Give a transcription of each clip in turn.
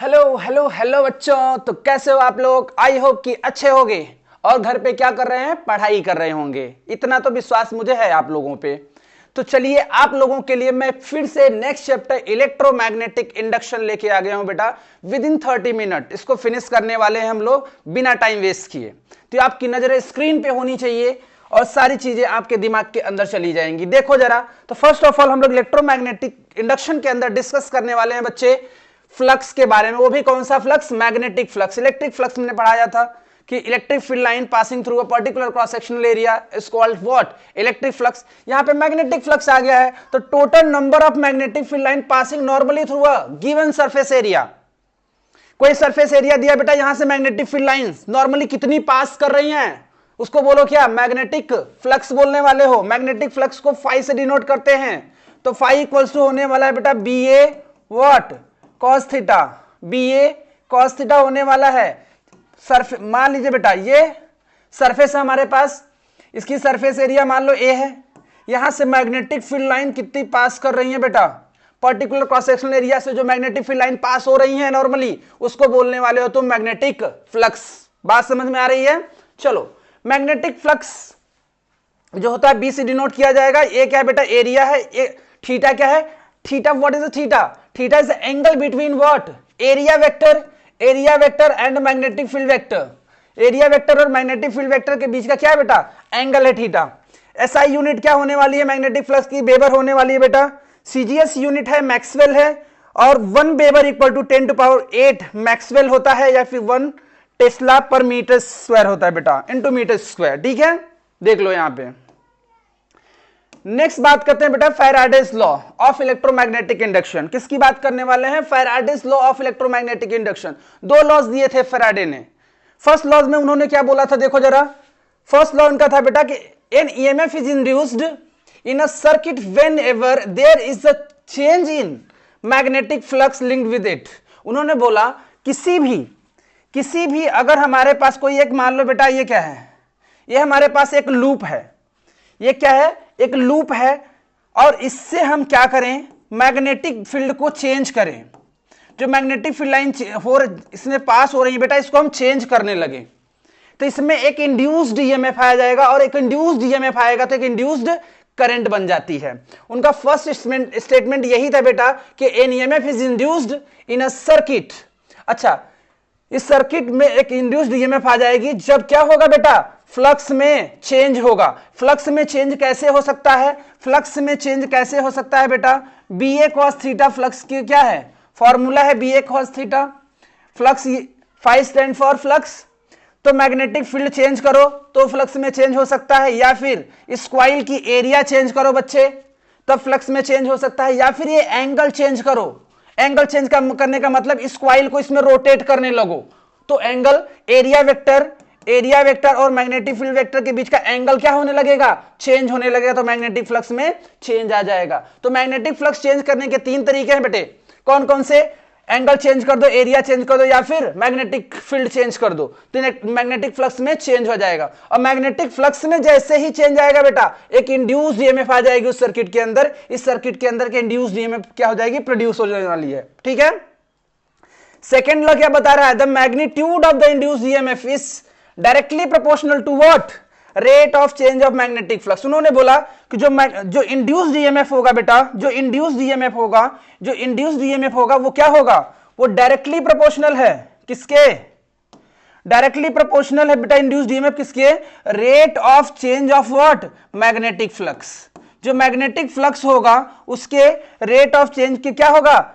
Hello hello hello बच्चों, तो कैसे हो आप लोग। आई होप कि अच्छे होंगे और घर पे क्या कर रहे हैं, पढ़ाई कर रहे होंगे। इतना तो विश्वास मुझे है आप लोगों पे। तो चलिए आप लोगों के लिए मैं फिर से नेक्स्ट चैप्टर इलेक्ट्रोमैग्नेटिक इंडक्शन लेके आ गया हूं बेटा। विद इन 30 मिनट इसको फिनिश करने वाले हैं हम लोग बिना टाइम वेस्ट किए। तो आपकी नजरें स्क्रीन पे होनी चाहिए और सारी चीजें आपके दिमाग के अंदर चली जाएंगी। देखो जरा, तो फर्स्ट ऑफ ऑल हम लोग इलेक्ट्रोमैग्नेटिक इंडक्शन के अंदर डिस्कस करने वाले हैं बच्चे फ्लक्स के बारे में। वो भी कौन सा flux, magnetic flux. Electric flux मैंने पढ़ाया था कि electric field line passing through a particular cross sectional area is called what, electric flux. यहां पे मैग्नेटिक फ्लक्स आ गया है, तो total number of magnetic field line passing normally through a given surface area. कोई सरफेस एरिया दिया बेटा, यहां से मैग्नेटिक फील्ड लाइंस नॉर्मली कितनी पास कर रही हैं, उसको बोलो क्या, मैग्नेटिक फ्लक्स बोलने वाले हो। मैग्नेटिक फ्लक्स को फाई से डिनोट करते हैं, तो फाई इक्वल्स टू होने वाला है बेटा B A what, cos theta. B A cos theta होने वाला है। मान लीजिए बेटा ये सरफेस है हमारे पास, इसकी सरफेस एरिया मान लो ए है। यहां से मैग्नेटिक फील्ड लाइन कितनी पास कर रही है बेटा, पर्टिकुलर क्रॉस सेक्शनल एरिया से जो मैग्नेटिक फील्ड लाइन पास हो रही है नॉर्मली, उसको बोलने वाले हो तुम मैग्नेटिक फ्लक्स। बात समझ में आ रही है। चलो, मैग्नेटिक फ्लक्स जो होता है बी से डिनोट किया जाएगा। ए क्या है बेटा, एरिया है। थीटा क्या है, theta what is theta, theta is the angle between what, area vector and magnetic field vector. Area vector और मैग्नेटिक फील्ड वेक्टर के बीच का क्या है बेटा, एंगल है थीटा। एसआई यूनिट क्या होने वाली है मैग्नेटिक फ्लक्स की, वेबर होने वाली है बेटा। सीजीएस यूनिट है मैक्सवेल है, और 1 weber equal to 10 to power 8 Maxwell होता है, या फिर 1 टेस्ला पर मीटर स्क्वायर होता है बेटा, इनटू मीटर स्क्वायर। ठीक है, देख लो यहां पे। नेक्स्ट बात करते हैं बेटा Faraday's law of electromagnetic induction. किसकी बात करने वाले हैं, Faraday's law of electromagnetic induction. 2 laws दिए थे फैराडे ने। फर्स्ट लॉज में उन्होंने क्या बोला था, देखो जरा। फर्स्ट लॉ उनका था बेटा कि an EMF is induced in a circuit whenever there is a change in magnetic flux linked with it. उन्होंने बोला किसी भी अगर हमारे पास कोई एक, मान लो बेटा ये क्या है, ये हमारे पास एक लूप है। ये क्या है, एक लूप है, और इससे हम क्या करें, मैग्नेटिक फील्ड को चेंज करें। जो मैग्नेटिक फील्ड लाइन इसमें पास हो रही है बेटा, इसको हम चेंज करने लगे, तो इसमें एक इंड्यूस्ड ईएमएफ आ जाएगा, और एक इंड्यूस्ड ईएमएफ आएगा तो एक इंड्यूस्ड करंट बन जाती है। उनका फर्स्ट स्टेटमेंट यही था बेटा कि an EMF is induced in a circuit. अच्छा, इस सर्किट में एक इंड्यूस्ड ईएमएफ आ जाएगी जब क्या होगा बेटा, फ्लक्स में चेंज होगा। फ्लक्स में चेंज कैसे हो सकता है, फ्लक्स में चेंज कैसे हो सकता है बेटा, बी ए कॉस थीटा फ्लक्स की क्या है, फॉर्मूला है B A cos theta. Flux phi stand for flux, तो मैग्नेटिक फील्ड चेंज करो तो फ्लक्स में चेंज हो सकता है, या फिर इस कॉइल की एरिया चेंज करो बच्चे तब फ्लक्स में चेंज हो सकता है, या फिर ये एंगल चेंज करो। एंगल चेंज करने का मतलब इस कॉइल को इसमें रोटेट करने लगो, तो एंगल एरिया वेक्टर और मैग्नेटिक फील्ड वेक्टर के बीच का एंगल क्या होने लगेगा, चेंज होने लगेगा, तो मैग्नेटिक फ्लक्स में चेंज आ जाएगा। तो मैग्नेटिक फ्लक्स चेंज करने के 3 तरीके हैं बेटे, कौन कौन से, एंगल चेंज कर दो, एरिया चेंज कर दो, या फिर मैग्नेटिक फील्ड चेंज कर दो, तो मैग्नेटिक फ्लक्स में चेंज हो जाएगा। और मैग्नेटिक फ्लक्स में जैसे ही चेंज आएगा बेटा, एक इंड्यूस्ड ईएमएफ आ जाएगी उस सर्किट के अंदर। इस सर्किट के अंदर के इंड्यूस्ड ईएमएफ क्या हो जाएगी, प्रोड्यूस हो जाने वाली है। ठीक है, सेकेंड लॉ क्या बता रहा है, the magnitude of the induced EMF is directly proportional to what, rate of change of magnetic flux. उन्होंने बोला कि जो इंड्यूस्ड ईएमएफ होगा बेटा, जो इंड्यूस्ड ईएमएफ होगा वो क्या होगा, वो डायरेक्टली प्रोपोर्शनल है किसके, डायरेक्टली प्रोपोर्शनल है बेटा इंड्यूस्ड ईएमएफ किसके, rate of change of what, magnetic flux. जो मैग्नेटिक फ्लक्स होगा उसके रेट ऑफ चेंज के क्या होगा,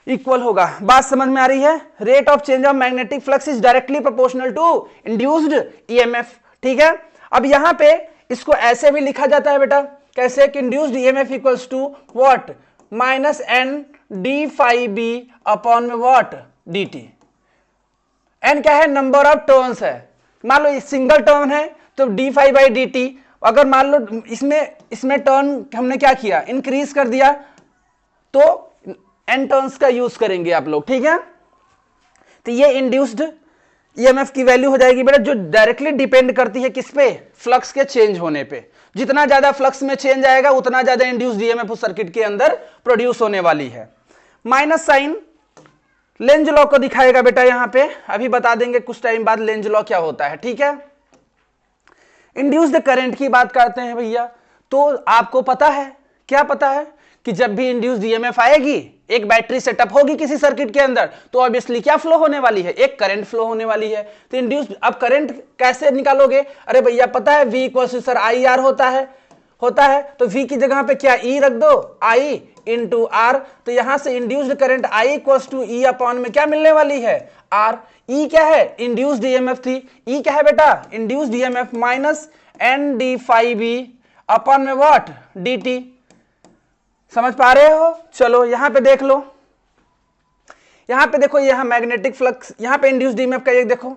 इक्वल होगा। बात समझ में आ रही है, rate of change of magnetic flux is directly proportional to induced EMF. ठीक है, अब यहां पे इसको ऐसे भी लिखा जाता है बेटा, कैसे कि induced EMF equals to what, minus N D phi B upon में व्हाट, डी टी। एन क्या है, नंबर ऑफ टर्न्स है। मान लो सिंगल टर्न है तो D phi by D T. अगर मान लो इसमें टर्न हमने क्या किया, इंक्रीज कर दिया, तो एन टर्न्स का यूज करेंगे आप लोग। ठीक है, तो ये इंड्यूस्ड ईएमएफ की वैल्यू हो जाएगी बेटा, जो डायरेक्टली डिपेंड करती है किस पे, फ्लक्स के चेंज होने पे। जितना ज्यादा फ्लक्स में चेंज आएगा उतना ज्यादा इंड्यूस्ड ईएमएफ उस सर्किट के अंदर प्रोड्यूस होने वाली है। माइनस साइन लेंज लॉ को दिखाएगा बेटा यहां पे, अभी बता देंगे कुछ टाइम बाद लेंज लॉ क्या होता है, ठीक है। इंड्यूस्ड करंट की बात करते हैं भैया, तो आपको पता है, क्या पता है कि जब भी इंड्यूस्ड ईएमएफ आएगी, एक बैटरी सेटअप होगी किसी सर्किट के अंदर, तो ऑब्वियसली क्या फ्लो होने वाली है, एक करंट फ्लो होने वाली है। तो इंड्यूस्ड, अब करंट कैसे निकालोगे, अरे भैया पता है V equal sir I R होता है, तो V की जगह पे क्या E रख दो, I इंटू आर, तो यहां से induced current I equal to E upon में क्या मिलने वाली है, R। E क्या है, इंड्यूस्ड ईएमएफ थी, E क्या है बेटा, induced EMF minus N D phi B upon में व्हाट, dt। समझ पा रहे हो, चलो यहां पे देख लो, यहां पे देखो, यहां मैग्नेटिक फ्लक्स, यहां पे इंड्यूस्ड ईएमएफ का ये देखो।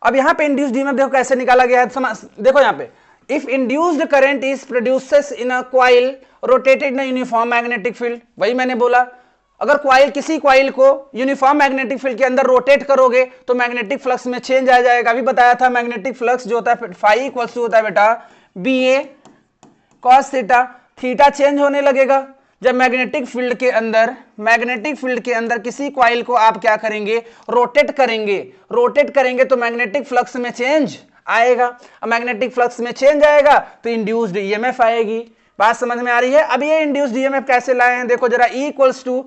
अब यहां पे इंड्यूस्ड ईएमएफ देखो कैसे निकाला गया है, समझ देखो यहां पे, if induced current is produces in a coil rotated in uniform magnetic field, वही मैंने बोला, अगर कॉइल, किसी कॉइल को यूनिफॉर्म मैग्नेटिक फील्ड के अंदर रोटेट करोगे तो मैग्नेटिक फ्लक्स में चेंज आ जाएगा। अभी बताया था मैग्नेटिक फ्लक्स जो होता है फाई इक्वल टू होता है बेटा बी ए कॉस थीटा, थीटा चेंज होने लगेगा जब मैग्नेटिक फील्ड के अंदर किसी कॉइल को आप क्या करेंगे, रोटेट करेंगे तो मैग्नेटिक फ्लक्स में चेंज आएगा। अब मैग्नेटिक फ्लक्स में चेंज आएगा तो इंड्यूस्ड ईएमएफ आएगी। बात समझ में आ रही है। अब ये इंड्यूस्ड ईएमएफ कैसे लाए हैं, देखो जरा, E equals to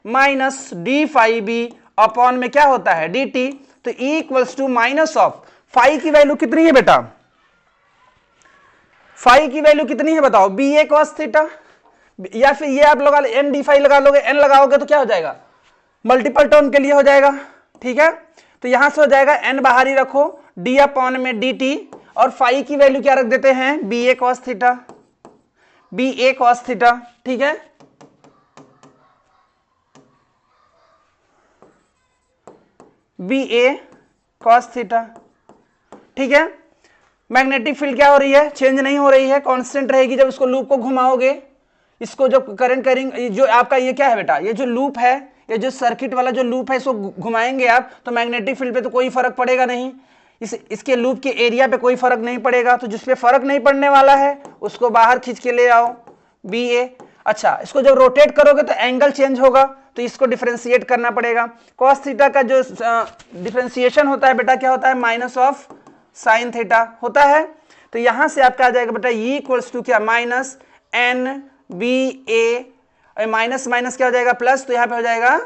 minus D phi B upon में क्या होता है, डी टी। तो E equals to minus of phi की वैल्यू कितनी है बेटा, फाई की वैल्यू कितनी है बताओ, बी ए कॉस थीटा, या फिर ये आप लगा एन डी फाई लगा लोगे, एन लगाओगे तो क्या हो जाएगा, मल्टीपल टर्म के लिए हो जाएगा, ठीक है। तो यहां से हो जाएगा एन बाहर ही रखो, डी अपॉन में डी टी, और फाई की वैल्यू क्या रख देते हैं, बी ए कॉस थीटा, बी ए कॉस थीटा, ठीक है। बी ए कॉस थीटा, ठीक है। मैग्नेटिक फील्ड क्या हो रही है, चेंज नहीं हो रही है, कांस्टेंट रहेगी। जब इसको लूप को घुमाओगे, इसको जो करंट करेंगे, जो आपका ये क्या है बेटा, ये जो लूप है, ये जो सर्किट वाला जो लूप है, इसको घुमाएंगे आप तो मैग्नेटिक फील्ड पे तो कोई फर्क पड़ेगा नहीं, इसके लूप के एरिया पे कोई फर्क नहीं पड़ेगा। तो जिसपे फर्क नहीं पड़ने वाला है उसको बाहर खींच के ले आओ, बी ए। अच्छा, इसको जब रोटेट करोगे तो एंगल चेंज होगा, तो इसको डिफरेंशिएट करना पड़ेगा। कॉस थीटा का जो डिफरेंशिएशन होता है बेटा क्या होता है, माइनस ऑफ साइन थीटा होता है। तो यहां से आपका आ जाएगा बेटा E इक्वल्स टू क्या, माइनस एन बी ए, माइनस माइनस क्या हो जाएगा, प्लस, तो यहां पे हो जाएगा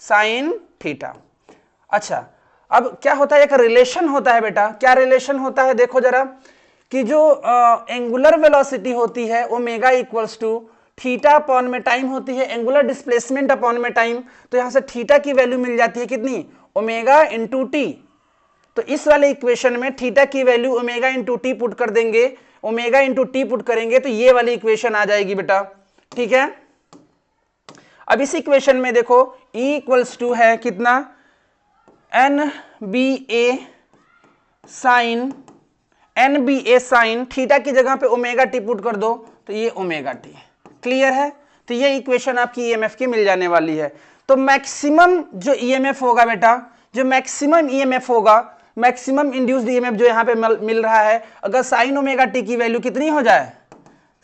साइन थीटा। अच्छा, अब क्या होता है, एक रिलेशन होता है बेटा, क्या रिलेशन होता है, देखो जरा, कि जो एंगुलर वेलोसिटी होती है omega equals to theta upon में टाइम होती है, एंगुलर डिस्प्लेसमेंट अपॉन में टाइम। तो यहां से थीटा की वैल्यू मिल जाती है कितनी, ओमेगा इंटू टी। तो इस वाले इक्वेशन में थीटा की value omega into T put कर देंगे, ओमेगा इंटू टी पुट करेंगे तो ये वाली इक्वेशन आ जाएगी बेटा, ठीक है। अब इस इक्वेशन में देखो E इक्वल्स टू है कितना, एन बी ए साइन, एन बी ए साइन, थीटा की जगह पे ओमेगा टी पुट कर दो तो ये ओमेगा टी, क्लियर है। तो ये इक्वेशन आपकी ईएमएफ की मिल जाने वाली है। तो मैक्सिमम जो ईएमएफ होगा बेटा, जो मैक्सिमम ईएमएफ होगा, मैक्सिमम इंड्यूस्ड ईएमएफ जो यहाँ पे मिल रहा है, अगर साइन ओमेगा टी की वैल्यू कितनी हो जाए,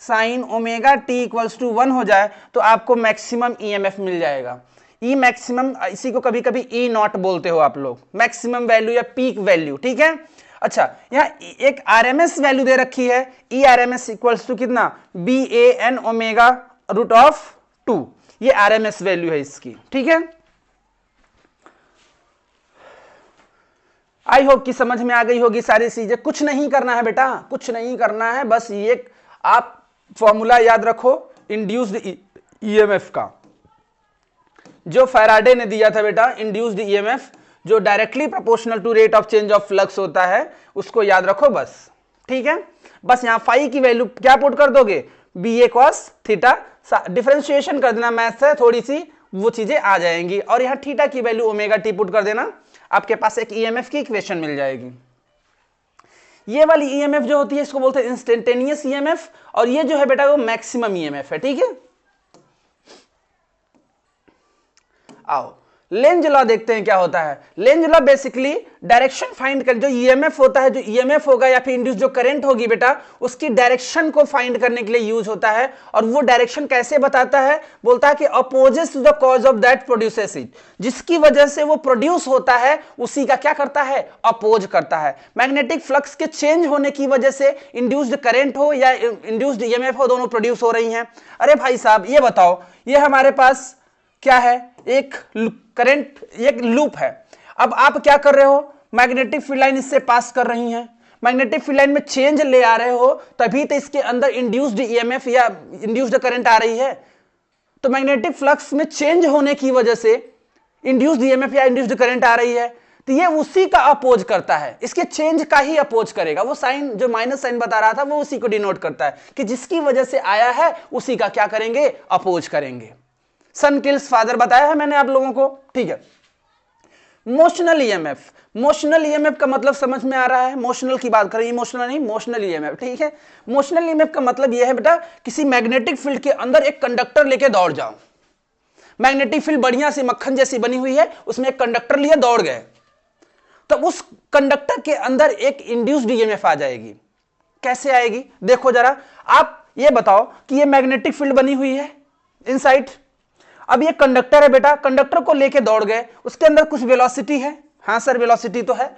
sine omega T equals to 1 हो जाए तो आपको मैक्सिमम ईएमएफ मिल जाएगा। ई मैक्सिमम, इसी को कभी कभी ई नॉट बोलते हो आप लोग, मैक्सिमम वैल्यू या पीक वैल्यू, ठीक है। अच्छा, यहाँ एक आरएमएस वैल्यू दे रखी है, ई आरएमएस इक्वल्स टू कितना, B A N omega root of 2, ये आरएमएस वैल्यू है इसकी, ठीक है। आई होप कि समझ में आ गई होगी सारी चीजें। कुछ नहीं करना है बेटा, कुछ नहीं करना है, बस ये आप फॉर्मूला याद रखो इंड्यूस्ड ईएमएफ का, जो फैराडे ने दिया था बेटा, इंड्यूस्ड ईएमएफ जो directly proportional to rate of change of flux होता है, उसको याद रखो बस, ठीक है। बस यहां फाई की वैल्यू क्या पुट कर दोगे, बी ए कॉस थीटा, डिफरेंशिएशन कर देना मैथ से, थोड़ी सी वो चीजें आ जाएंगी, और यहां थीटा की वैल्यू ओमेगा टी पुट कर देना, आपके पास एक ईएमएफ की इक्वेशन मिल जाएगी। ये वाली ईएमएफ जो होती है इसको बोलते हैं इंस्टेंटेनियस ईएमएफ, और ये जो है बेटा वो मैक्सिमम ईएमएफ है, ठीक है। आओ लेंज लॉ देखते हैं क्या होता है। Lenz law basically direction find कर, जो ईएमएफ होता है, जो ईएमएफ होगा या फिर इंड्यूस जो करंट होगी बेटा, उसकी डायरेक्शन को फाइंड करने के लिए यूज होता है। और वो डायरेक्शन कैसे बताता है, बोलता है कि opposes to the cause of that produces it, जिसकी वजह से वो प्रोड्यूस होता है उसी का क्या करता है, अपोज करता है। मैग्नेटिक फ्लक्स के चेंज होने की वजह से इंड्यूस्ड करंट हो या इंड्यूस्ड ईएमएफ हो, दोनों प्रोड्यूस हो रही हैं। अरे भाई साहब ये बताओ, ये हमारे पास क्या है, एक करंट, एक लूप है। अब आप क्या कर रहे हो, मैग्नेटिक फील्ड लाइन इससे पास कर रही हैं, मैग्नेटिक फील्ड लाइन में चेंज ले आ रहे हो, तभी तो इसके अंदर इंड्यूस्ड ईएमएफ या इंड्यूस्ड करंट आ रही है। तो मैग्नेटिक फ्लक्स में चेंज होने की वजह से इंड्यूस्ड ईएमएफ या इंड्यूस्ड करंट आ रही है, तो ये उसी का अपोज करता है, इसके चेंज का ही अपोज करेगा। वो साइन जो माइनस साइन बता रहा था वो उसी को डिनोट करता है कि जिसकी वजह से आया है उसी का क्या करेंगे, अपोज करेंगे। सन किल्स फादर बताया है मैंने आप लोगों को, ठीक है। मोशनल ईएमएफ, मोशनल ईएमएफ का मतलब समझ में आ रहा है, मोशनल की बात करें, इमोशनल नहीं, मोशनल ईएमएफ, ठीक है। मोशनल ईएमएफ का मतलब यह है बेटा, किसी मैग्नेटिक फील्ड के अंदर एक कंडक्टर लेके दौड़ जाओ। मैग्नेटिक फील्ड बढ़िया सी मक्खन जैसी बनी हुई है, उसमें एक कंडक्टर लिए दौड़ गए, तो उस कंडक्टर के अंदर एक इंड्यूस्ड ईएमएफ आ जाएगी। कैसे आएगी देखो जरा, आप ये बताओ कि ये मैग्नेटिक फील्ड बनी हुई है इनसाइड, अब ये कंडक्टर है बेटा, कंडक्टर को लेके दौड़ गए, उसके अंदर कुछ वेलोसिटी है, हाँ सर वेलोसिटी तो है,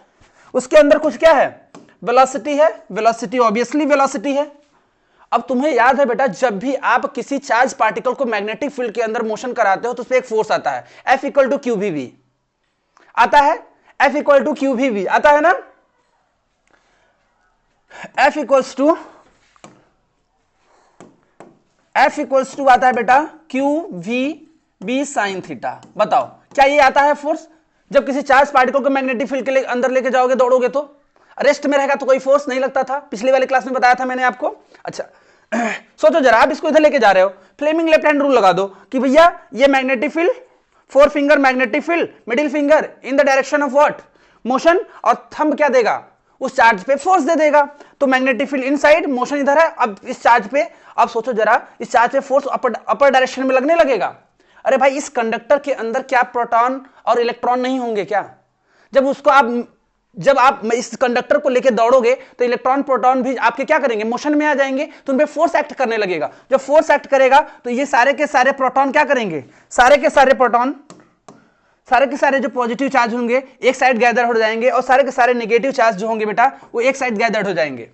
उसके अंदर कुछ क्या है, वेलोसिटी है, वेलोसिटी ऑब्वियसली वेलोसिटी है। अब तुम्हें याद है बेटा, जब भी आप किसी चार्ज पार्टिकल को मैग्नेटिक फील्ड के अंदर मोशन कराते हो तो उस पर एक फोर्स आता है, F equal to Q V आता है, F equal to Q V आता है ना, F इक्वल्स टू आता है बेटा Q V B sine theta. बताओ क्या ये आता है फोर्स, जब किसी चार्ज पार्टिकल को मैग्नेटिक फील्ड के अंदर लेके जाओगे दौड़ोगे तो रेस्ट में रहेगा तो कोई फोर्स नहीं लगता था, पिछले वाले क्लास में बताया था मैंने आपको। अच्छा सोचो जरा, आप इसको इधर लेके जा रहे हो, फ्लेमिंग लेफ्ट हैंड रूल लगा दो कि भैया ये magnetic field, four finger magnetic field, middle finger in the direction of what, motion, और थंब क्या देगा, उस चार्ज पे फोर्स दे देगा। तो मैग्नेटिक फील्ड इनसाइड, मोशन इधर है, अब इस चार्ज पे, अब सोचो जरा, इस चार्ज पे फोर्स अपर डायरेक्शन में लगने लगेगा। अरे भाई इस कंडक्टर के अंदर क्या प्रोटॉन और इलेक्ट्रॉन नहीं होंगे क्या, जब आप इस कंडक्टर को लेके दौड़ोगे तो इलेक्ट्रॉन प्रोटॉन भी आपके क्या करेंगे, मोशन में आ जाएंगे, तो उन पे फोर्स एक्ट करने लगेगा। जब फोर्स एक्ट करेगा तो ये सारे के सारे प्रोटॉन क्या करेंगे, सारे के सारे प्रोटॉन, सारे के सारे जो पॉजिटिव चार्ज होंगे एक साइड गैदर हो जाएंगे, और सारे के सारे नेगेटिव चार्ज जो होंगे बेटा वो एक साइड गैदर हो जाएंगे।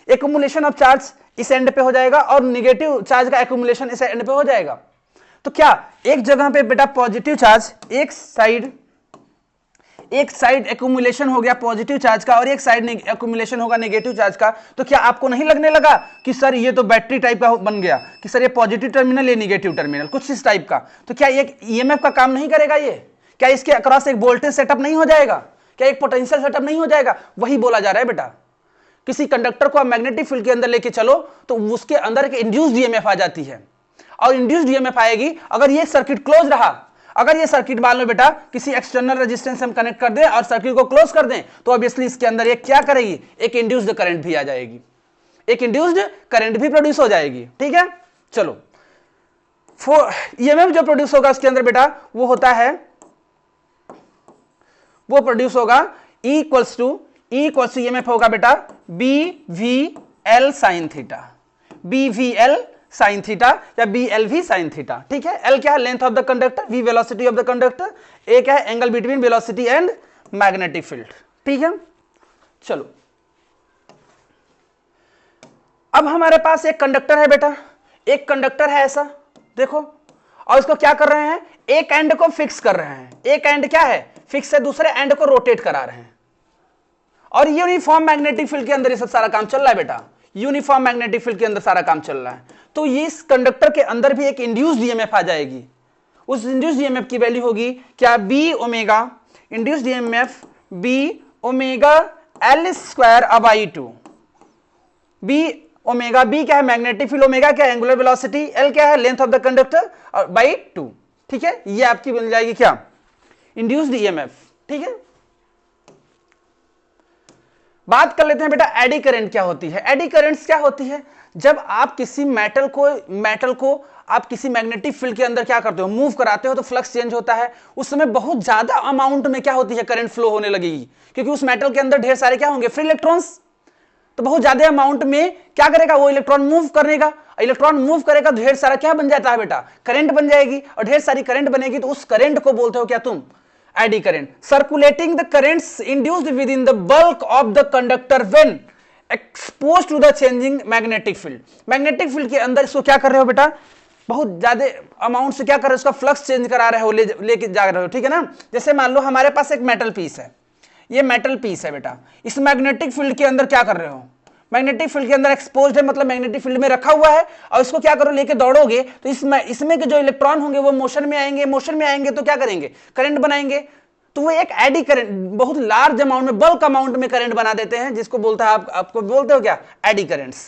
एक्युमुलेशन ऑफ चार्ज इस एंड पे हो जाएगा और नेगेटिव चार्ज का एक्युमुलेशन इस एंड पे हो जाएगा। तो क्या एक जगह पे बेटा पॉजिटिव चार्ज, एक साइड एक्युमुलेशन हो गया पॉजिटिव चार्ज का और एक साइड एक्युमुलेशन होगा नेगेटिव चार्ज का, तो क्या आपको नहीं लगने लगा कि सर ये तो बैटरी टाइप का बन गया, कि सर ये पॉजिटिव टर्मिनल ये नेगेटिव टर्मिनल, कुछ इस टाइप का। तो क्या एक ईएमएफ का काम नहीं करेगा ये, क्या इसके अक्रॉस एक वोल्टेज सेटअप नहीं हो जाएगा, क्या एक पोटेंशियल सेटअप नहीं हो जाएगा? वही बोला जा रहा है बेटा, किसी कंडक्टर को आप मैग्नेटिक फील्ड के अंदर लेके चलो तो उसके अंदर एक इंड्यूस्ड ईएमएफ आ जाती है, और इंड्यूस्ड ईएमएफ आएगी अगर ये सर्किट क्लोज रहा। अगर ये सर्किट मान लो बेटा किसी एक्सटर्नल रेजिस्टेंस हम कनेक्ट कर दें और सर्किट को क्लोज कर दें, तो ऑब्वियसली इसके अंदर ये क्या करेगी, एक इंड्यूस्ड करंट भी आ जाएगी, एक इंड्यूस्ड करंट भी प्रोड्यूस हो जाएगी। ठीक है, चलो ईएमएफ जो प्रोड्यूस होगा उसके अंदर बेटा वो होता है, वो प्रोड्यूस होगा E इक्वल्स टू ईएमएफ होगा बेटा BVL sine theta, BVL sine theta या BLV साइन थीटा। ठीक है, L क्या है, length of the conductor, V velocity of the conductor, A क्या है, angle between velocity and magnetic field. ठीक है, चलो अब हमारे पास एक कंडक्टर है बेटा, एक कंडक्टर है ऐसा देखो, और इसको क्या कर रहे हैं, एक एंड को फिक्स कर रहे हैं, एक एंड क्या है फिक्स है, दूसरे एंड को रोटेट करा रहे हैं, और यूनिफॉर्म मैग्नेटिक फील्ड के अंदर ये सब सारा काम चल रहा है बेटा, यूनिफॉर्म मैग्नेटिक फील्ड के अंदर सारा काम चल रहा है। तो ये इस कंडक्टर के अंदर भी एक इंड्यूस्ड ईएमएफ आ जाएगी, उस इंड्यूस्ड ईएमएफ की वैल्यू होगी क्या, B omega, induced EMF B omega L square by 2, B omega, B क्या है मैग्नेटिक फील्ड, ओमेगा क्या है एंगुलर वेलोसिटी, एल क्या है लेंथ ऑफ द कंडक्टर और बाई 2। ठीक है, ये आपकी बन जाएगी क्या, इंड्यूस्ड ईएमएफ। ठीक है, बात कर लेते हैं बेटा एडी करंट क्या होती है। एडी करंट्स क्या होती है, जब आप किसी मेटल को आप किसी मैग्नेटिक फील्ड के अंदर क्या करते हो, मूव कराते हो तो फ्लक्स चेंज होता है, उस समय बहुत ज्यादा अमाउंट में क्या होती है, करंट फ्लो होने लगेगी, क्योंकि उस मेटल के अंदर ढेर सारे क्या होंगे, फ्री इलेक्ट्रॉन्स। तो बहुत ज्यादा अमाउंट में क्या करेगा, वो इलेक्ट्रॉन मूव करेगा, इलेक्ट्रॉन मूव करेगा तो ढेर सारा क्या बन जाता है बेटा, करंट बन जाएगी, और ढेर सारी करंट बनेगी तो उस करंट को बोलते हो क्या तुम, eddy current. Circulating the currents induced within the bulk of the conductor when expose to the changing magnetic field. Magnetic field के अंदर इसको क्या कर रहे हो बेटा, बहुत ज्यादा अमाउंट से क्या कर रहे हो, उसका फ्लक्स चेंज करा रहे हो, लेके जा रहे हो, ठीक है ना। जैसे मान लो हमारे पास एक मेटल पीस है, ये मेटल पीस है बेटा, इस मैग्नेटिक फील्ड के अंदर क्या कर रहे हो, मैग्नेटिक फील्ड के अंदर एक्सपोज्ड है, मतलब मैग्नेटिक फील्ड में रखा हुआ है, और इसको क्या करो, लेके दौड़ोगे तो इसमें के जो इलेक्ट्रॉन होंगे वो मोशन में आएंगे, मोशन में आएंगे तो क्या करेंगे, करंट बनाएंगे, तो वो एक एडी करंट, बहुत लार्ज अमाउंट में, बल्क अमाउंट में करंट बना देते हैं, जिसको बोलता है आपको बोलते हो क्या, एडी करंट्स।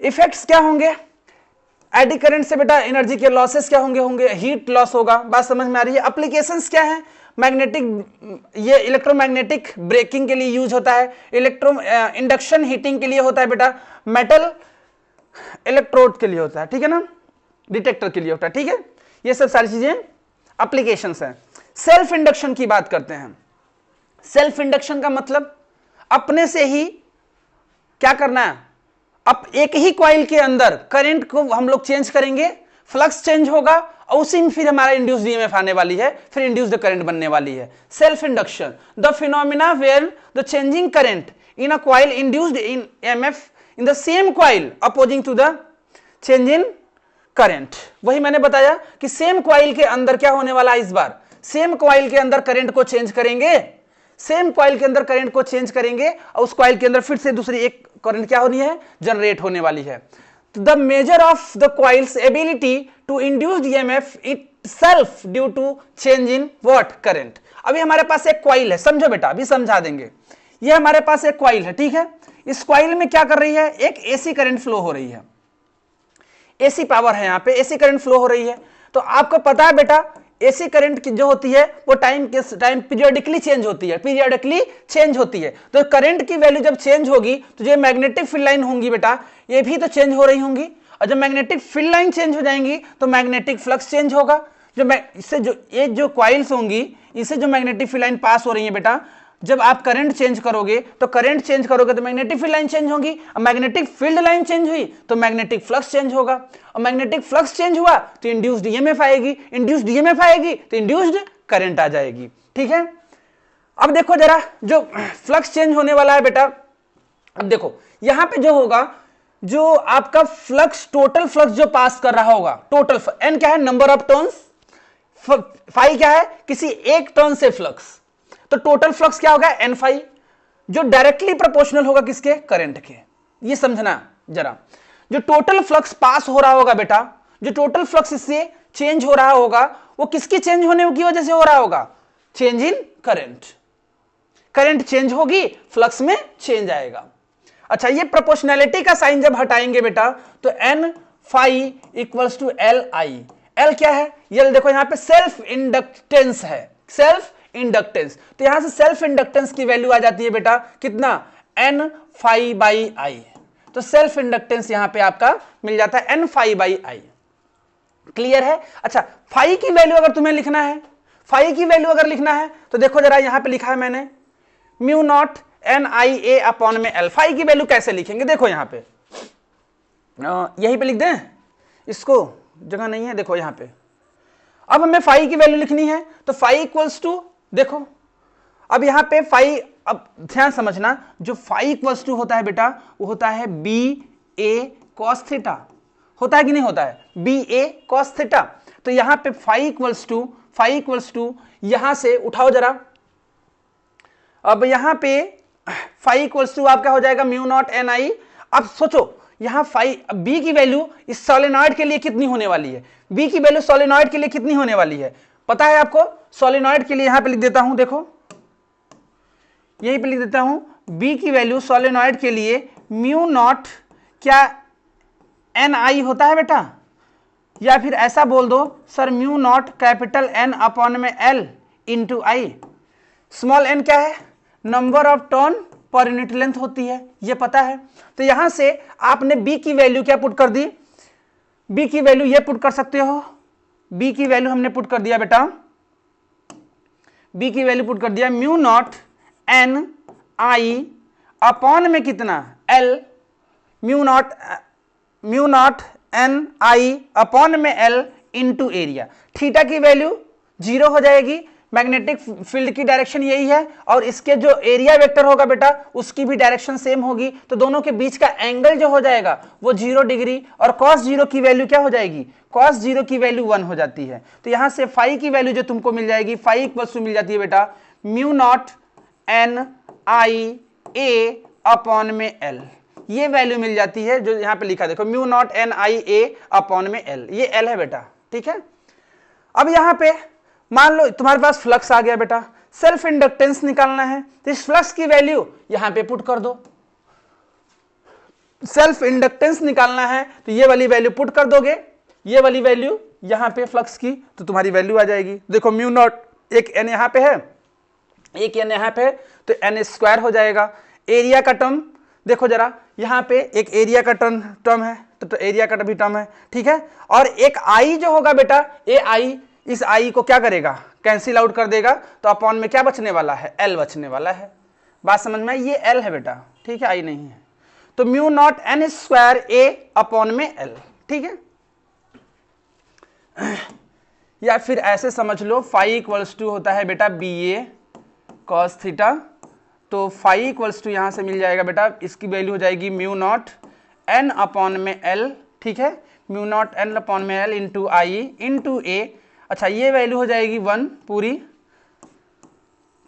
इफेक्ट्स क्या होंगे एडी करंट से बेटा, एनर्जी के लॉसेस क्या होंगे, हीट लॉस होगा, बात समझ में आ रही है। एप्लीकेशंस क्या है, मैग्नेटिक, ये इलेक्ट्रोमैग्नेटिक ब्रेकिंग के लिए यूज होता है, इलेक्ट्रो इंडक्शन हीटिंग के लिए होता है बेटा, मेटल इलेक्ट्रोड के लिए होता है, ठीक है ना, डिटेक्टर के लिए होता है, ठीक है। ये सब सारी चीजें एप्लीकेशंस हैं। सेल्फ इंडक्शन की बात करते हैं। सेल्फ इंडक्शन का मतलब अपने से ही क्या करना है, अब एक ही कॉइल के अंदर करंट को हम लोग चेंज करेंगे, फ्लक्स चेंज होगा, और उसी में फिर हमारा इंड्यूस्ड ईएमएफ आने वाली है, फिर इंड्यूस्ड करंट बनने वाली है। Self induction, the phenomena where the changing current in a coil induced in EMF in the same coil opposing to the change in current. वही मैंने बताया कि सेम कॉइल के अंदर क्या होने वाला है, इस बार सेम कॉइल के अंदर करंट को चेंज करेंगे, सेम कॉइल के अंदर करंट को चेंज करेंगे, और उस कॉइल के अंदर फिर से दूसरी एक करंट क्या होनी है, जनरेट होने वाली है। The measure of the coil's ability to induced EMF itself due to change in what, current. अभी हमारे पास एक कॉइल है, समझो बेटा, अभी समझा देंगे। ये हमारे पास एक कॉइल है, ठीक है, इस कॉइल में क्या कर रही है, एक एसी करंट फ्लो हो रही है, एसी पावर है, यहां पे एसी करंट फ्लो हो रही है। तो आपको पता है बेटा, एसी करंट की जो होती है वो टाइम पीरियडिकली चेंज होती है, पीरियडिकली चेंज होती है। तो करंट की वैल्यू जब चेंज होगी तो जो मैग्नेटिक फील्ड लाइन होंगी बेटा, ये भी तो चेंज हो रही होंगी, और जब मैग्नेटिक फील्ड लाइन चेंज हो जाएंगी तो मैग्नेटिक फ्लक्स चेंज होगा। इससे जो ये जो कॉइल्स होंगी, इससे जो मैग्नेटिक फील्ड लाइन पास हो रही है बेटा, जब आप करंट चेंज करोगे तो करंट चेंज करोगे तो मैग्नेटिक फील्ड लाइन चेंज होगी, और मैग्नेटिक फील्ड लाइन चेंज हुई तो मैग्नेटिक फ्लक्स चेंज होगा, और मैग्नेटिक फ्लक्स चेंज हुआ तो इंड्यूस्ड ईएमएफ आएगी, इंड्यूस्ड ईएमएफ आएगी तो इंड्यूस्ड करंट आ जाएगी, ठीक है। अब देखो जरा, जो फ्लक्स चेंज होने वाला है बेटा, अब देखो यहां पे जो होगा, जो आपका फ्लक्स, टोटल फ्लक्स जो पास कर रहा होगा, टोटल एन क्या है, नंबर ऑफ टर्न्स, फाई क्या है, किसी एक टर्न से फ्लक्स, तो टोटल फ्लक्स क्या होगा, एन फाई, जो डायरेक्टली प्रोपोर्शनल होगा किसके, करंट के। ये समझना जरा, जो टोटल फ्लक्स पास हो रहा होगा बेटा, जो टोटल फ्लक्स इससे चेंज हो रहा होगा, वो किसकी चेंज होने की वजह से हो रहा होगा, change in current. Current change होगी, फ्लक्स में चेंज आएगा। अच्छा, ये प्रोपोर्शनैलिटी का साइन जब हटाएंगे बेटा, तो N phi equals to L I. L क्या है, ये देखो यहां पे सेल्फ इंडक्टेंस है, सेल्फ इंडक्टेंस, तो यहां से सेल्फ इंडक्टेंस की वैल्यू आ जाती है बेटा कितना, एन फाई बाई आई। तो सेल्फ इंडक्टेंस यहां पे आपका मिल जाता है N phi by I. Clear है। अच्छा, फाई की वैल्यू अगर तुम्हें लिखना है, फाई की वैल्यू अगर लिखना है तो देखो जरा, यहां पे लिखा है मैंने mu not an I A upon में एल। फाई की वैल्यू कैसे लिखेंगे, देखो यहां पे, यहीं पे लिख दें, इसको जगह नहीं है, देखो यहां पे। अब हमें फाई की वैल्यू लिखनी है, तो फाई इक्वल्स टू, देखो अब यहां पे फाई, अब ध्यान समझना, जो फाई इक्वल्स टू होता है बेटा, वो होता है बी ए कॉस थीटा, होता है कि नहीं होता है, बी ए कॉस थीटा। तो यहां पे फाई इक्वल्स टू, यहां से उठाओ जरा, अब यहां पे फाई इक्वल्स टू आपका हो जाएगा म्यू नॉट एन आई। अब सोचो यहां फाई, बी की वैल्यू इस सोलेनॉइड के लिए कितनी होने वाली है, बी की वैल्यू सोलेनॉइड के लिए कितनी होने वाली है पता है आपको, सोलेनॉइड के लिए यहां पे लिख देता हूं, देखो यहीं पे लिख देता हूं, बी की वैल्यू सोलेनॉइड के लिए म्यू नॉट क्या एन आई होता है बेटा, या फिर ऐसा बोल दो sir, mu naught capital N upon में L into I. Small N क्या है, number of turn per unit length होती है, ये पता है। तो यहां से आपने बी की वैल्यू क्या पुट कर दी, बी की वैल्यू ये पुट कर सकते हो, बी की वैल्यू हमने पुट कर दिया बेटा, बी की वैल्यू पुट कर दिया mu not an I upon में कितना L, mu not an I upon में एल इंटू एरिया। थीटा की वैल्यू 0 हो जाएगी, मैग्नेटिक फील्ड की डायरेक्शन यही है, और इसके जो एरिया वेक्टर होगा बेटा उसकी भी डायरेक्शन सेम होगी, तो दोनों के बीच का एंगल जो हो जाएगा वो 0 डिग्री, और cos 0 की वैल्यू क्या हो जाएगी, cos 0 की वैल्यू 1 हो जाती है। तो यहां से फाई की वैल्यू जो तुमको मिल जाएगी, फाई इक्वल्स टू मिल जाती है बेटा mu not an I A upon में एल, ये वैल्यू मिल जाती है जो यहां पे लिखा देखो mu not an I A upon में एल, ये एल है बेटा, ठीक है। अब यहां पे मान लो तुम्हारे पास फ्लक्स आ गया बेटा, सेल्फ इंडक्टेंस निकालना है, तो इस फ्लक्स की वैल्यू यहां पे पुट कर दो, सेल्फ इंडक्टेंस निकालना है तो ये वाली वैल्यू पुट कर दोगे, ये वाली वैल्यू यहां पे फ्लक्स की, तो तुम्हारी वैल्यू आ जाएगी। देखो म्यू नॉट, एक एन यहां पे है, एक एन यहां पे, तो एन स्क्वायर हो जाएगा। एरिया का टर्म देखो जरा, यहां पे एक एरिया का टर्म है, तो एरिया का भी टर्म है, ठीक है। और एक आई जो होगा बेटा, ए आई, इस आई को क्या करेगा, कैंसिल आउट कर देगा, तो अपॉन में क्या बचने वाला है, एल बचने वाला है। बात समझ में आई, ये एल है बेटा, ठीक है, आई नहीं है। तो mu not an square A upon में एल, ठीक है। या फिर ऐसे समझ लो, फाई इक्वल्स टू होता है बेटा बी ए कॉस थीटा, तो फाई इक्वल्स टू यहां से मिल जाएगा बेटा, इसकी वैल्यू हो जाएगी म्यू नॉट एन अपॉन में एल, ठीक है, म्यू नॉट एन अपॉन में एल इंटू आई इंटू ए। अच्छा, ये वैल्यू हो जाएगी 1 पूरी,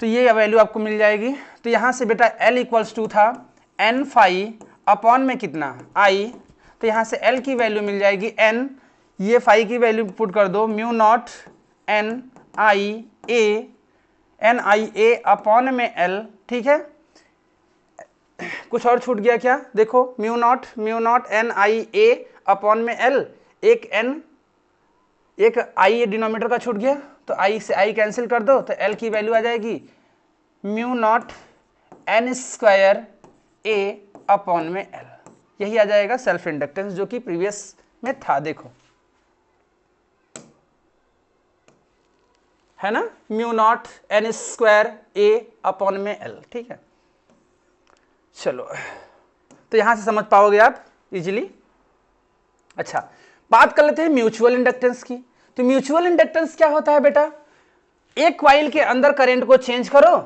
तो ये वैल्यू आपको मिल जाएगी। तो यहां से बेटा L इक्वल्स टू था एन फाई अपॉन में कितना आई, तो यहां से L की वैल्यू मिल जाएगी n, ये फाई की वैल्यू पुट कर दो mu not an I A upon में L, ठीक है। कुछ और छूट गया क्या, देखो mu not an I A upon में L, एक आई डिनोमिनेटर का छूट गया, तो आई से आई कैंसिल कर दो, तो एल की वैल्यू आ जाएगी mu not an square A upon में एल, यही आ जाएगा सेल्फ इंडक्टेंस जो कि प्रीवियस में था, देखो है ना, mu not an square A upon में एल, ठीक है। चलो, तो यहां से समझ पाओगे आप इजीली। अच्छा, बात कर लेते हैं म्यूचुअल इंडक्टेंस की। तो म्यूचुअल इंडक्टेंस क्या होता है बेटा, एक कॉइल के अंदर करंट को चेंज करो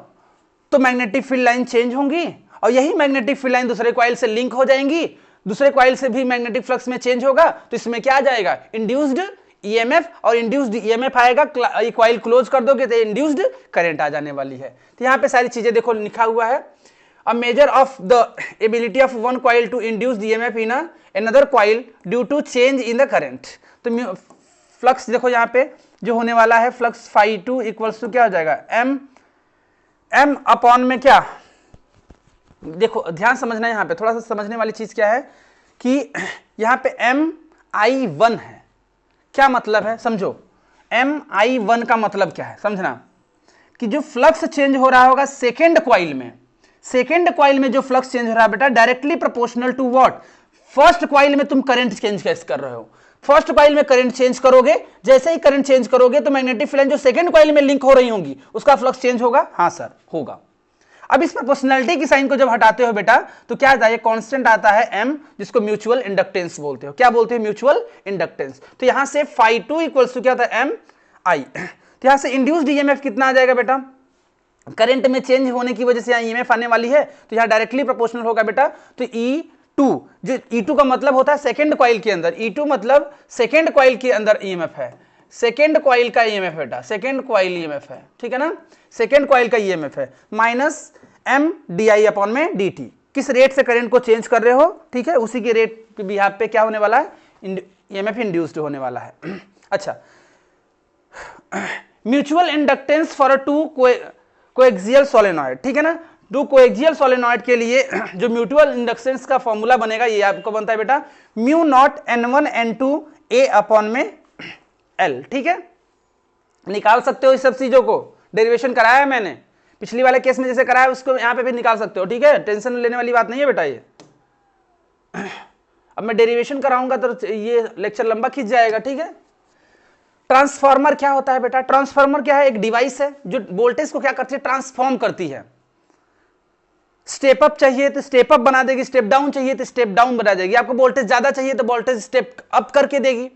तो मैग्नेटिक फील्ड लाइन चेंज होंगी, और यही मैग्नेटिक फील्ड लाइन दूसरे कॉइल से लिंक हो जाएंगी, दूसरे कॉइल से भी मैग्नेटिक फ्लक्स में चेंज होगा, तो इसमें क्या आ जाएगा, इंड्यूस्ड ईएमएफ, और इंड्यूस्ड ईएमएफ आएगा, कॉइल क्लोज कर दोगे तो इंड्यूस्ड करंट आ जाने वाली है। तो यहाँ पे सारी चीजें देखो लिखा हुआ है, a measure of the ability of one coil to induce EMF in another coil due to change in the current। तो फ्लक्स देखो यहाँ पे जो होने वाला है, फ्लक्स फाई 2 इक्वल्स टू क्या हो जाएगा, एम अपॉन में क्या, देखो ध्यान समझना है, यहाँ पे थोड़ा सा समझने वाली चीज क्या है कि यहाँ पे MI1 है, क्या मतलब है समझो, MI1 का मतलब क्या है समझना, कि जो फ्लक्स चेंज हो रहा होगा सेकेंड कॉइल में, सेकेंड कॉइल में जो फ्लक्स चेंज हो रहा है बेटा directly proportional to what, first coil में तुम करंट चेंज कैसे कर रहे हो, फर्स्ट कॉइल में करंट चेंज करोगे, जैसे ही करंट चेंज करोगे तो मैग्नेटिक फील्ड जो सेकंड कॉइल में लिंक हो रही होंगी उसका फ्लक्स चेंज होगा, हाँ सर होगा। अब इस प्रोपोर्शनलिटी की साइन को जब हटाते हो बेटा तो क्या आता है, कांस्टेंट आता है m, जिसको म्यूचुअल इंडक्टेंस बोलते हो, क्या बोलते हैं, म्यूचुअल इंडक्टेंस। तो यहां से फाई 2 इक्वल्स टू क्या था, एम आई। तो यहां से इंड्यूस्ड ईएमएफ कितना आ जाएगा बेटा, करंट में चेंज होने की वजह से यहाँ ईएमएफ आने वाली है, तो यहाँ डायरेक्टली प्रोपोर्शनल होगा बेटा। तो E2, जो E2 का मतलब होता है सेकंड कॉइल के अंदर, E2 मतलब सेकंड कॉइल के अंदर ईएमएफ है, सेकंड कॉइल का ईएमएफ बेटा, सेकंड कॉइल ईएमएफ है, ठीक है ना, सेकंड कॉइल का ईएमएफ है, minus M D I upon में डी टी, किस रेट से करंट को चेंज कर रहे हो, ठीक है, उसी के रेट पे बिहाफ पे क्या होने वाला है, ईएमएफ इंड्यूस्ड होने वाला है। अच्छा, mutual inductance for two coaxial solenoid, ठीक है ना, टू कोएक्सियल सोलेनॉइड के लिए जो म्यूचुअल इंडक्टेंस का फॉर्मूला बनेगा ये आपको बनता है बेटा mu naught n1 n2 a upon में l, ठीक है, निकाल सकते हो इस सब चीजों को, डेरिवेशन कराया है मैंने पिछली वाले केस में जैसे कराया उसको यहाँ पे भी निकाल सकते हो, ठीक है, टेंशन लेने वाली बात नहीं है बेटा ये। अब मैं डेरिवेशन कराऊंगा तो ये लेक्चर लंबा खींच जाएगा, ठीक है। ट्रांसफार्मर क्या होता है बेटा? ट्रांसफार्मर क्या है? एक डिवाइस है जो वोल्टेज को क्या करती है? ट्रांसफॉर्म करती है। स्टेप अप चाहिए तो स्टेप अप बना देगी, स्टेप डाउन चाहिए तो स्टेप डाउन बना देगी। आपको वोल्टेज ज्यादा चाहिए तो वोल्टेज स्टेप अप करके देगी,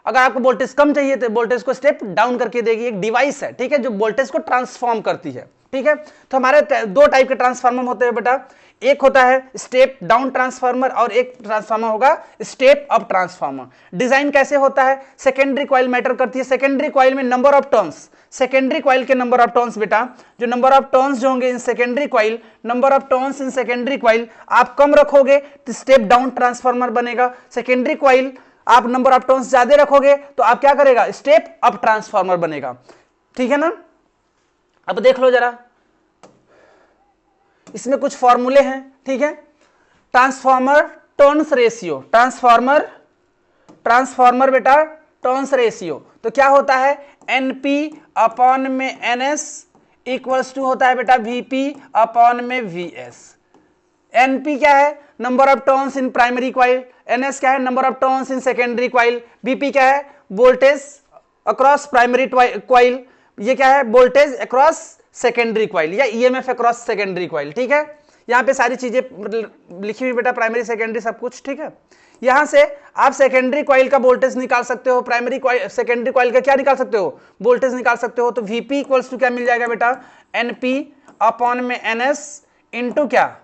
अगर आपको वोल्टेज कम चाहिए तो वोल्टेज को स्टेप डाउन करके देगी। एक डिवाइस है, ठीक है, जो वोल्टेज को ट्रांसफॉर्म करती है, ठीक है। तो हमारे दो टाइप के ट्रांसफार्मर होते हैं बेटा, एक होता है स्टेप डाउन ट्रांसफार्मर और एक ट्रांसफार्मर होगा स्टेप अप ट्रांसफार्मर। डिजाइन कैसे होता है? सेकेंडरी कॉइल मैटर करती है। सेकेंडरी कॉइल में number of turns, secondary coil के नंबर ऑफ टर्न्स बेटा, जो नंबर ऑफ टर्न्स जो होंगे in secondary coil, number of turns in secondary coil आप कम रखोगे तो स्टेप डाउन ट्रांसफार्मर बनेगा। सेकेंडरी कॉइल आप नंबर ऑफ टर्न्स ज्यादा रखोगे तो आप क्या करेगा? स्टेप अप ट्रांसफार्मर बनेगा, ठीक है ना। अब देख लो जरा, इसमें कुछ फॉर्मूले हैं, ठीक है। ट्रांसफार्मर टर्न्स रेशियो, ट्रांसफार्मर बेटा टर्न्स रेशियो तो क्या होता है? एनपी अपॉन में एनएस इक्वल्स टू होता है बेटा वीपी अपॉन में वीएस। एनपी क्या है? Number of turns in primary coil, NS क्या है? Number of turns in secondary coil, VP क्या है? वोल्टेज अक्रॉस प्राइमरी कॉइल, ये क्या है? वोल्टेज अक्रॉस सेकेंडरी कॉइल या ईएमएफ अक्रॉस सेकेंडरी कॉइल, ठीक है। यहां पे सारी चीजें लिखी हुई बेटा, प्राइमरी सेकेंडरी सब कुछ, ठीक है। यहां से आप सेकेंडरी कॉइल का वोल्टेज निकाल सकते हो, प्राइमरी कॉइल सेकेंडरी कॉइल का क्या निकाल सकते हो? वोल्टेज निकाल सकते हो। तो वीपी इक्वल्स टू क्या मिल जाएगा बेटा? एनपी अपॉन में एनएस इंटू क्या?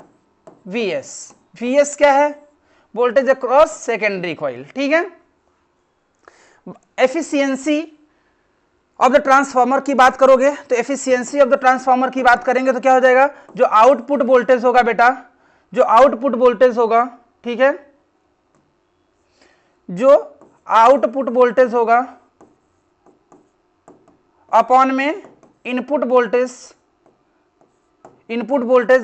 वीएस। वीएस क्या है? वोल्टेज अक्रॉस सेकेंडरी कॉइल, ठीक है। एफिशिएंसी ऑफ द ट्रांसफार्मर की बात करोगे तो एफिशिएंसी ऑफ द ट्रांसफार्मर की बात करेंगे तो क्या हो जाएगा? जो आउटपुट वोल्टेज होगा बेटा, जो आउटपुट वोल्टेज होगा, ठीक है, जो आउटपुट वोल्टेज होगा अपॉन में इनपुट वोल्टेज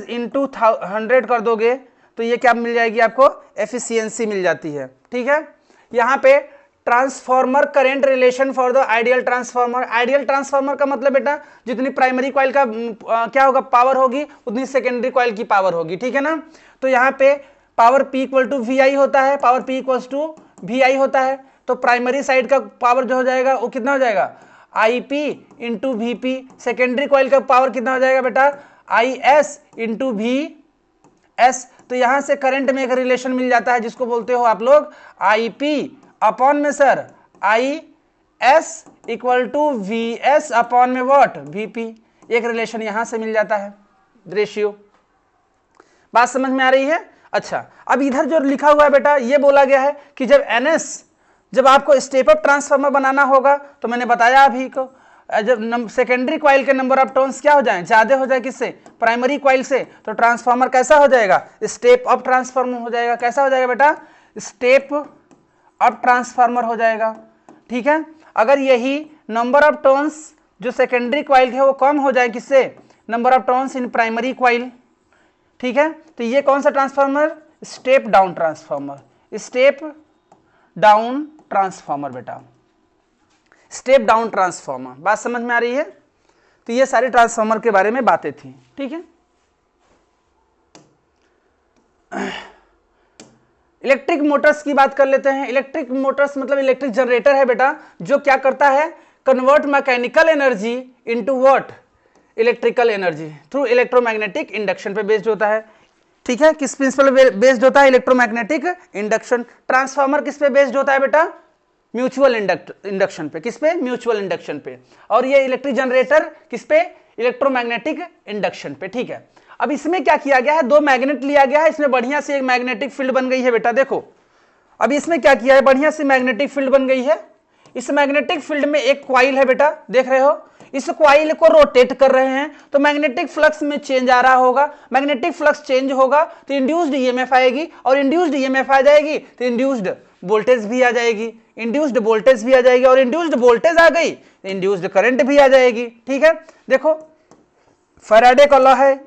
इनटू 100 कर दोगे तो ये क्या मिल जाएगी आपको? एफिशिएंसी मिल जाती है, ठीक है। यहां पे transformer current relation for the ideal transformer, ideal transformer का मतलब बेटा जितनी प्राइमरी कॉइल का क्या होगा? पावर होगी, उतनी सेकेंडरी कॉइल की पावर होगी, ठीक है ना। तो यहाँ पे power P equal to VI होता है, power P equal to VI होता है। तो प्राइमरी साइड का पावर जो हो जाएगा वो कितना हो जाएगा? IP into VP। Secondary coil का पावर कितना हो जाएगा बेटा? IS into VS। तो यहां से करंट में एक रिलेशन मिल जाता है जिसको बोलते हो आप लोग IP अपॉन में sir IS equal to VS upon में व्हाट? VP। एक रिलेशन यहां से मिल जाता है, रेशियो। बात समझ में आ रही है? अच्छा, अब इधर जो लिखा हुआ है बेटा, ये बोला गया है कि जब आपको स्टेप अप ट्रांसफार्मर बनाना होगा तो मैंने बताया अभी को, जब सेकेंडरी कॉइल के नंबर ऑफ टर्न्स क्या हो जाए? ज्यादा हो जाए, किससे? प्राइमरी कॉइल से। तो ट्रांसफार्मर कैसा हो जाएगा? स्टेप अप ट्रांसफार्मर हो जाएगा। कैसा हो जाएगा बेटा? स्टेप अप ट्रांसफार्मर हो जाएगा, ठीक है। अगर यही नंबर ऑफ टर्न्स जो सेकेंडरी कॉइल है वो कम हो जाए, किससे? Number of turns in primary coil, ठीक है। तो ये कौन सा transformer? Step down transformer, step down transformer बेटा, स्टेप डाउन ट्रांसफार्मर। बात समझ में आ रही है? तो ये सारे ट्रांसफार्मर के बारे में बातें थी, ठीक है। इलेक्ट्रिक मोटर्स की बात कर लेते हैं। इलेक्ट्रिक मोटर्स मतलब इलेक्ट्रिक जनरेटर है बेटा, जो क्या करता है? Convert mechanical energy into what? Electrical energy through electromagnetic induction पे बेस्ड होता है, ठीक है। किस प्रिंसिपल पे बेस्ड होता है? Electromagnetic induction. ट्रांसफार्मर किस पे बेस्ड होता है बेटा? म्यूचुअल इंडक्शन पे। किस पे? म्यूचुअल इंडक्शन पे। और ये इलेक्ट्रिक जनरेटर किस पे? इलेक्ट्रोमैग्नेटिक इंडक्शन पे, ठीक है। अब इसमें क्या किया गया है? दो मैग्नेट लिया गया है, इसमें बढ़िया से एक मैग्नेटिक फील्ड बन गई है बेटा। देखो अब इसमें क्या किया है? बढ़िया से मैग्नेटिक फील्ड बन गई है। इस मैग्नेटिक फील्ड में एक कॉइल है बेटा, देख रहे हो? इस कॉइल को रोटेट कर रहे हैं तो मैग्नेटिक फ्लक्स में चेंज आ रहा होगा। मैग्नेटिक फ्लक्स चेंज होगा तो इंड्यूस्ड ईएमएफ आएगी, और इंड्यूस्ड ईएमएफ आ जाएगी तो इंड्यूस्ड वोल्टेज भी आ जाएगी, इंड्यूस्ड वोल्टेज भी आ जाएगी, और इंड्यूस्ड वोल्टेज आ गई तो इंड्यूस्ड करंट भी आ जाएगी, ठीक है। देखो फैराडे का लॉ है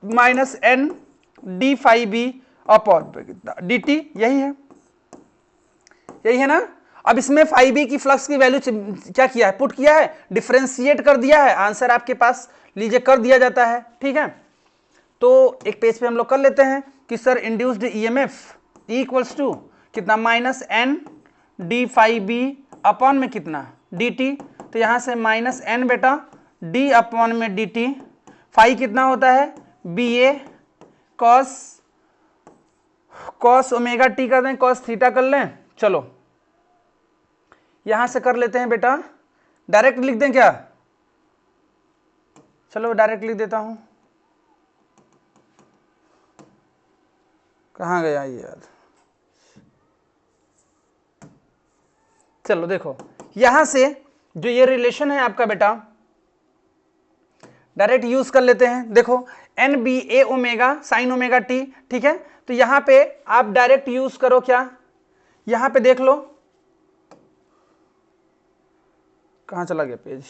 -N d∅b अपॉन dt, यही है ना। अब इसमें φb की फ्लक्स की वैल्यू क्या किया है? पुट किया है, डिफरेंशिएट कर दिया है, आंसर आपके पास लीजिए कर दिया जाता है, ठीक है। तो एक पेज पे हम लोग कर लेते हैं कि sir induced EMF equals to कितना minus N D phi B upon में कितना डी टी, तो यहां से माइनस एन बेटा डी अपॉन में डी टी, फाई कितना होता है बी ए कॉस ओमेगा टी कर दें, कॉस थीटा कर लें। चलो यहां से कर लेते हैं बेटा, डायरेक्ट लिख दें क्या, चलो डायरेक्ट लिख देता हूं, कहां गया ये यार, चलो देखो यहां से जो ये रिलेशन है आपका बेटा डायरेक्ट यूज कर लेते हैं। देखो N b a omega sine omega T, ठीक है, तो यहां पे आप डायरेक्ट यूज करो क्या, यहां पे देख लो कहां चला गया पेज,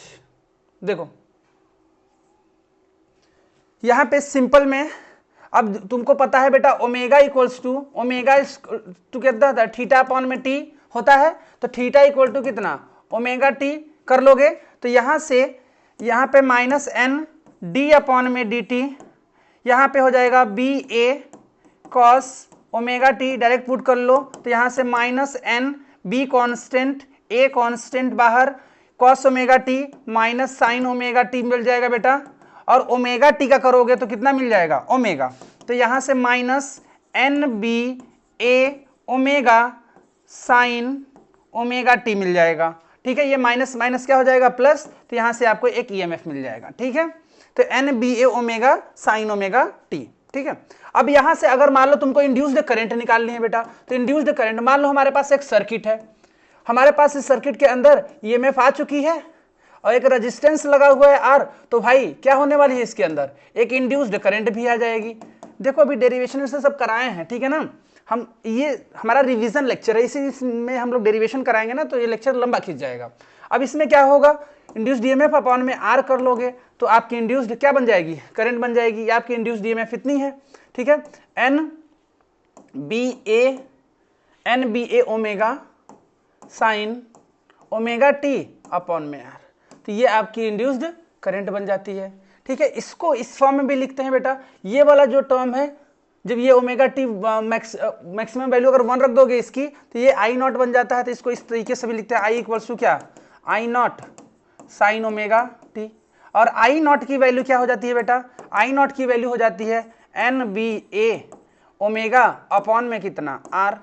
देखो यहां पे सिंपल में अब तुमको पता है बेटा ओमेगा इक्वल्स टू ओमेगा कितना होता है थीटा अपॉन में टी होता है, तो थीटा इक्वल टू कितना ओमेगा टी कर लोगे, तो यहां से यहां पे माइनस एन डी अपॉन में डी टी, यहां पे हो जाएगा बी ए cos omega t, direct put कर लो, तो यहां से minus n b constant a constant बाहर cos omega t minus sine omega t मिल जाएगा बेटा, और ओमेगा टी का करोगे तो कितना मिल जाएगा ओमेगा, तो यहां से minus n b a omega sine omega t मिल जाएगा, ठीक है, ये माइनस माइनस क्या हो जाएगा प्लस, तो यहां से आपको एक ईएमएफ मिल जाएगा, ठीक है, तो N b a omega sine omega T, ठीक है। अब यहां से अगर मान लो तुमको इंड्यूस्ड करंट निकालनी है बेटा, तो इंड्यूस्ड करंट मान लो हमारे पास एक सर्किट है, हमारे पास इस सर्किट के अंदर ईएमएफ आ चुकी है और एक रेजिस्टेंस लगा हुआ है आर, तो भाई क्या होने वाली है इसके अंदर एक इंड्यूस्ड करंट भी आ जाएगी। देखो अभी डेरिवेशन से सब कराए हैं, ठीक है ना, हम ये हमारा रिवीजन लेक्चर है, इसी में हम लोग डेरिवेशन कराएंगे ना तो ये लेक्चर लंबा खींच जाएगा। अब इसमें क्या होगा इंड्यूस्ड ईएमएफ अपॉन में आर कर लोगे तो आपकी इंड्यूस्ड क्या बन जाएगी करंट बन जाएगी, आपकी इंड्यूस्ड ईएमएफ इतनी है, ठीक है, n b a omega sine omega t upon में आर, तो ये आपकी इंड्यूस्ड करंट बन जाती है, ठीक है। इसको इस फॉर्म में भी लिखते हैं बेटा, ये वाला जो टर्म है जब ये ओमेगा टी मैक्सिमम वैल्यू अगर 1 रख दोगे इसकी तो ये आई नॉट बन जाता है, तो इसको इस तरीके से भी लिखते हैं आई इक्वल्स टू क्या आई नॉट साइन ओमेगा टी, और आई नॉट की वैल्यू क्या हो जाती है बेटा, आई नॉट की वैल्यू हो जाती है n b a omega upon में कितना आर,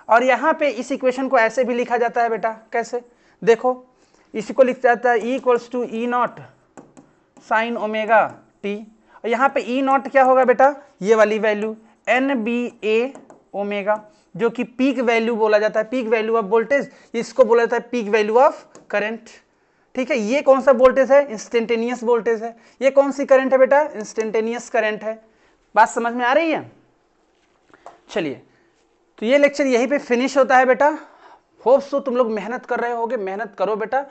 और यहाँ पे इस इक्वेशन को ऐसे भी लिखा जाता है बेटा, कैसे देखो इसी को लिखा जाता है E equals to E naught sine omega T, और यहाँ पे ई नॉट क्या होगा बेटा ये वाली value N b a omega जो कि पीक वैल्यू बोला जाता है, पीक वैल्यू ऑफ वोल्टेज, इसको बोला जाता है पीक वैल्यू ऑफ करंट, ठीक है। ये कौन सा वोल्टेज है इंस्टेंटेनियस वोल्टेज है, ये कौन सी करंट है बेटा इंस्टेंटेनियस करंट है, बात समझ में आ रही है। चलिए तो ये लेक्चर यहीं पे फिनिश होता है बेटा, होप सो तुम लोग मेहनत कर रहे होगे, मेहनत करो बेटा,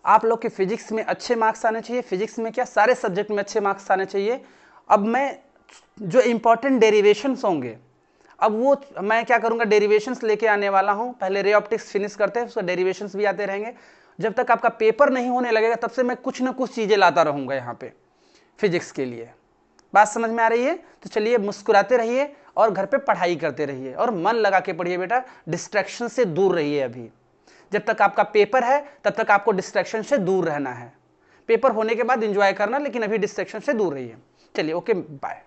आप लोग के फिजिक्स में अच्छे मार्क्स आने चाहिए, फिजिक्स में क्या सारे सब्जेक्ट में अच्छे मार्क्स आने चाहिए। अब मैं जो इंपॉर्टेंट डेरिवेशंस होंगे अब वो मैं क्या करूंगा डेरिवेशंस लेके आने वाला हूं, पहले रे ऑप्टिक्स फिनिश करते हैं, उसका डेरिवेशंस भी आते रहेंगे, जब तक आपका पेपर नहीं होने लगेगा तब से मैं कुछ ना कुछ चीजें लाता रहूंगा यहाँ पे फिजिक्स के लिए, बात समझ में आ रही है। तो चलिए मुस्कुराते रहिए और घर पे पढ़ाई करते रहिए और मन लगा के पढ़िए बेटा, डिस्ट्रैक्शन से दूर रहिए। अभी जब तक आपका पेपर है तब तक आपको डिस्ट्रैक्शन से दूर रहना है, पेपर होने के बाद एंजॉय करना, लेकिन अभी डिस्ट्रैक्शन से दूर रहिए। चलिए ओके बाय।